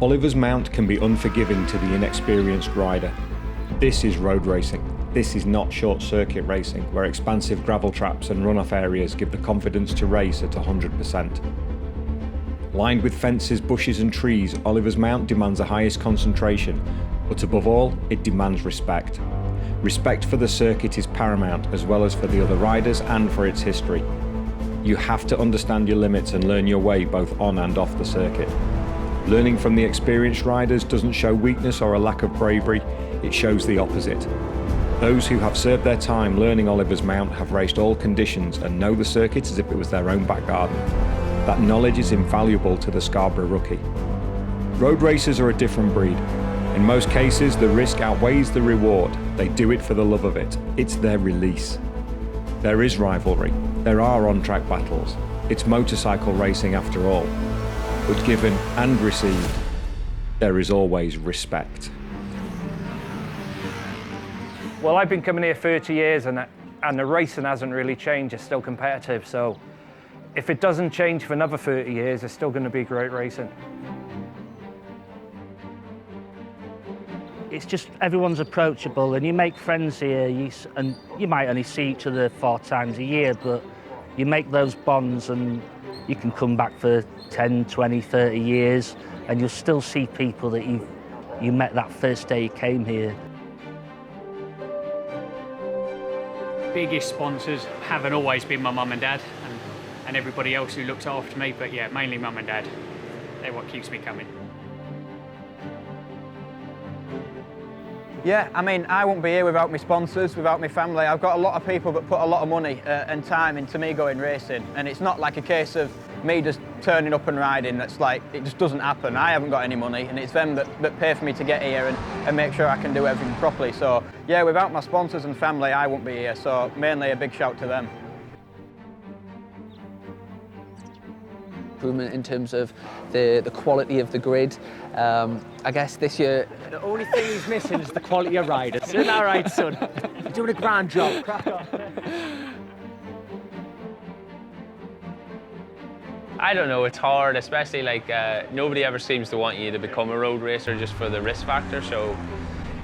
Oliver's Mount can be unforgiving to the inexperienced rider. This is road racing. This is not short circuit racing, where expansive gravel traps and runoff areas give the confidence to race at 100%. Lined with fences, bushes and trees, Oliver's Mount demands the highest concentration, but above all, it demands respect. Respect for the circuit is paramount, as well as for the other riders and for its history. You have to understand your limits and learn your way both on and off the circuit. Learning from the experienced riders doesn't show weakness or a lack of bravery, it shows the opposite. Those who have served their time learning Oliver's Mount have raced all conditions and know the circuit as if it was their own back garden. That knowledge is invaluable to the Scarborough rookie. Road racers are a different breed. In most cases, the risk outweighs the reward. They do it for the love of it. It's their release. There is rivalry. There are on-track battles. It's motorcycle racing after all. But given and received, there is always respect. Well, I've been coming here 30 years and the racing hasn't really changed. It's still competitive. So if it doesn't change for another 30 years, it's still going to be great racing. It's just everyone's approachable and you make friends here and you might only see each other 4 times a year, but you make those bonds and you can come back for 10, 20, 30 years and you'll still see people that you met that first day you came here. Biggest sponsors haven't always been my mum and dad and everybody else who looks after me, but yeah, mainly mum and dad. They're what keeps me coming. Yeah, I mean, I wouldn't be here without my sponsors, without my family. I've got a lot of people that put a lot of money and time into me going racing, and it's not like a case of me just turning up and riding. That's like, it just doesn't happen. I haven't got any money, and it's them that pay for me to get here and make sure I can do everything properly. So, yeah, without my sponsors and family, I wouldn't be here, so mainly a big shout to them. Improvement in terms of the quality of the grid. I guess this year... The only thing he's missing is the quality of riders. Isn't that right, son? You're doing a grand job. Crack on. I don't know, it's hard, especially like nobody ever seems to want you to become a road racer just for the risk factor, so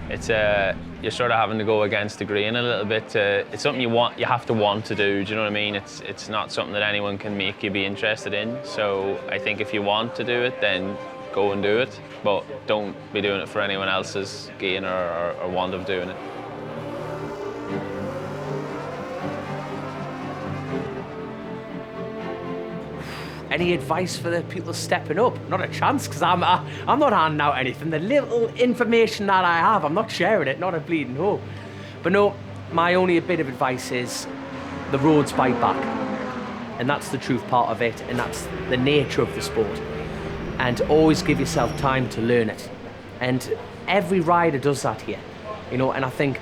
it's you're sort of having to go against the grain a little bit. It's something you have to want to do you know what I mean? It's not something that anyone can make you be interested in, so I think if you want to do it, then go and do it, but don't be doing it for anyone else's gain or want of doing it. Any advice for the people stepping up? Not a chance, because I'm not handing out anything. The little information that I have, I'm not sharing it, not a bleeding hope. But no, my only bit of advice is the roads bite back. And that's the truth part of it, and that's the nature of the sport. And always give yourself time to learn it. And every rider does that here, you know, and I think,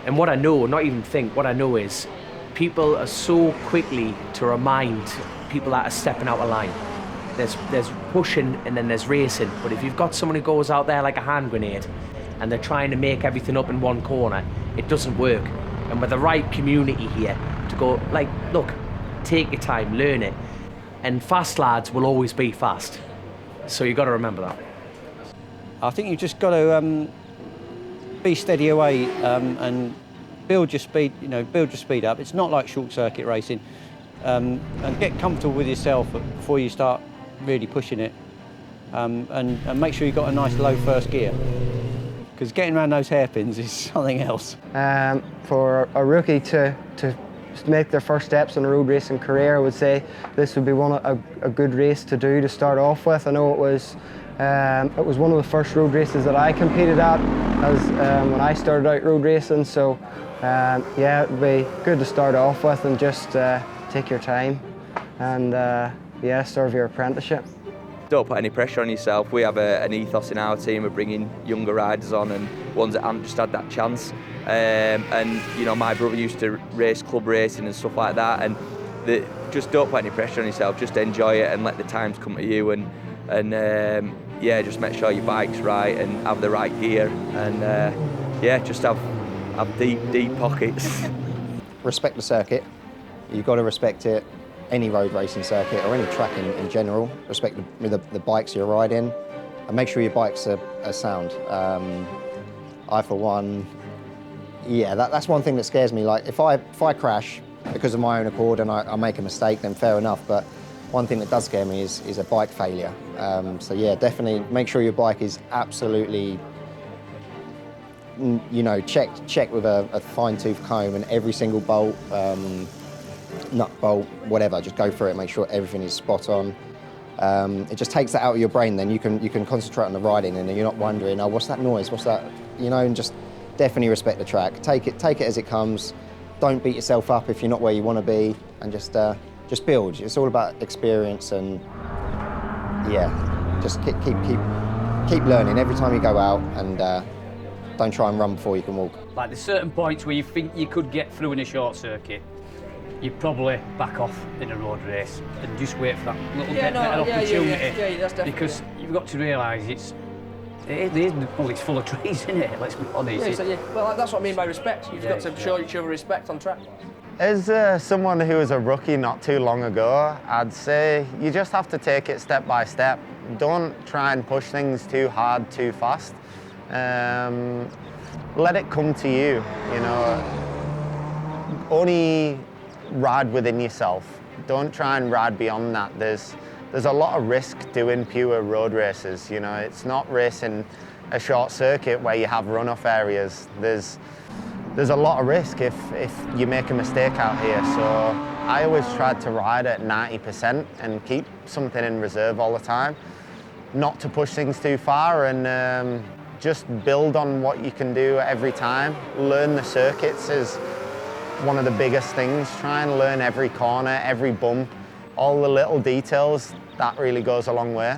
and what I know, not even think, what I know is people are so quickly to remind people that are stepping out of line. There's pushing and then there's racing, but if you've got someone who goes out there like a hand grenade and they're trying to make everything up in one corner, it doesn't work. And with the right community here to go, like, look, take your time, learn it, and fast lads will always be fast. So you've got to remember that. I think you've just got to be steady away and build your speed, build your speed up. It's not like short circuit racing. And get comfortable with yourself before you start really pushing it. And make sure you've got a nice low first gear, because getting around those hairpins is something else. For a rookie to make their first steps in a road racing career, I would say this would be a good race to do to start off with. I know it was one of the first road races that I competed at when I started out road racing, so yeah, it would be good to start off with and just take your time and yeah, serve your apprenticeship. Don't put any pressure on yourself. We have an ethos in our team of bringing younger riders on and ones that haven't just had that chance. And my brother used to race club racing and stuff like that, and just don't put any pressure on yourself. Just enjoy it and let the times come to you, and yeah, just make sure your bike's right and have the right gear, and yeah, just have deep pockets. Respect the circuit. You've got to respect it, any road racing circuit or any track in general. Respect the bikes you're riding. and make sure your bikes are sound. I, for one, yeah, that's one thing that scares me. Like if I crash because of my own accord and I make a mistake, then fair enough. But one thing that does scare me is a bike failure. So yeah, definitely make sure your bike is absolutely, you know, checked with a fine-tooth comb, and every single bolt, nut, bolt, whatever. Just go through it, make sure everything is spot on. It just takes that out of your brain. Then you can concentrate on the riding, and you're not wondering, oh, what's that noise? What's that? You know, and just definitely respect the track. Take it as it comes. Don't beat yourself up if you're not where you want to be, and just build. It's all about experience, and yeah, just keep learning every time you go out, and don't try and run before you can walk. Like there's certain points where you think you could get through in a short circuit, you probably back off in a road race and just wait for that little bit better opportunity. Yeah, that's definitely. Because you've got to realise it's full of trees, isn't it? Let's be honest. Well, that's what I mean by respect. You've got to show each other respect on track. As someone who was a rookie not too long ago, I'd say you just have to take it step by step. Don't try and push things too hard, too fast. Let it come to you, you know. Only ride within yourself. Don't try and ride beyond that. There's a lot of risk doing pure road races, you know. It's not racing a short circuit where you have runoff areas. There's a lot of risk if you make a mistake out here. So I always tried to ride at 90% and keep something in reserve all the time. Not to push things too far, and just build on what you can do every time. Learn the circuits is one of the biggest things. Try and learn every corner, every bump, all the little details. That really goes a long way.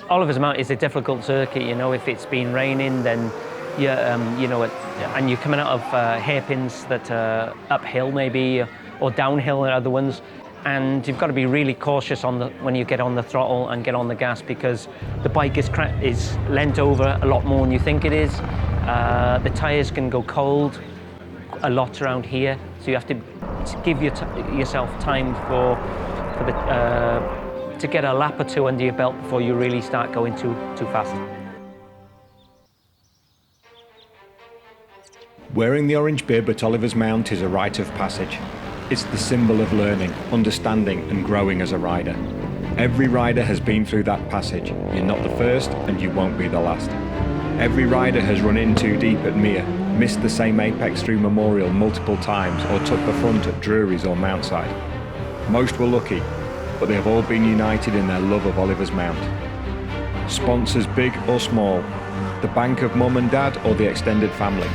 Oliver's Mount is a difficult circuit, you know. If it's been raining, then you know, and you're coming out of hairpins that are uphill maybe, or downhill in other ones, and you've got to be really cautious when you get on the throttle and get on the gas, because the bike is leant over a lot more than you think it is. The tyres can go cold a lot around here, so you have to give yourself time to get a lap or two under your belt before you really start going too fast. Wearing the orange bib at Oliver's Mount is a rite of passage. It's the symbol of learning, understanding and growing as a rider. Every rider has been through that passage. You're not the first and you won't be the last. Every rider has run in too deep at Mere, missed the same apex through Memorial multiple times, or took the front at Drury's or Mountside. Most were lucky, but they have all been united in their love of Oliver's Mount. Sponsors big or small, the bank of mum and dad or the extended family.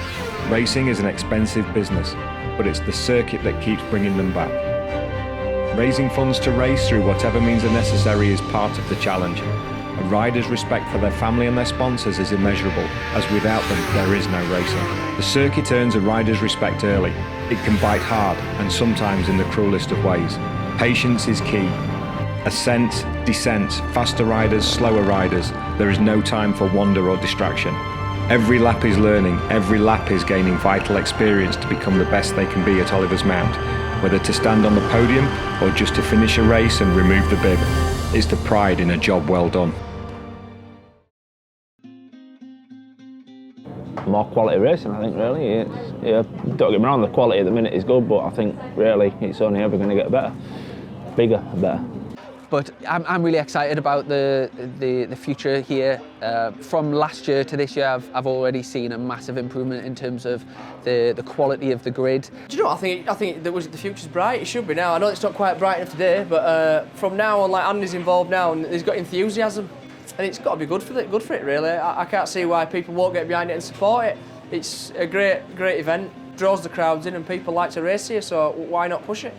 Racing is an expensive business, but it's the circuit that keeps bringing them back. Raising funds to race through whatever means are necessary is part of the challenge. A rider's respect for their family and their sponsors is immeasurable, as without them there is no racing. The circuit earns a rider's respect early. It can bite hard, and sometimes in the cruelest of ways. Patience is key. Ascents, descents, faster riders, slower riders, there is no time for wander or distraction. Every lap is learning, every lap is gaining vital experience to become the best they can be at Oliver's Mount. Whether to stand on the podium or just to finish a race and remove the bib, it's the pride in a job well done. More quality racing, I think, really. Don't get me wrong, the quality at the minute is good, but I think really it's only ever going to get better, bigger, better. But I'm really excited about the future here. From last year to this year, I've already seen a massive improvement in terms of the quality of the grid. Do you know what, I think the future's bright. It should be now. I know it's not quite bright enough today, but from now on, like Andy's involved now, and he's got enthusiasm, and it's got to be good for it really. I can't see why people won't get behind it and support it. It's a great event, draws the crowds in, and people like to race here, so why not push it?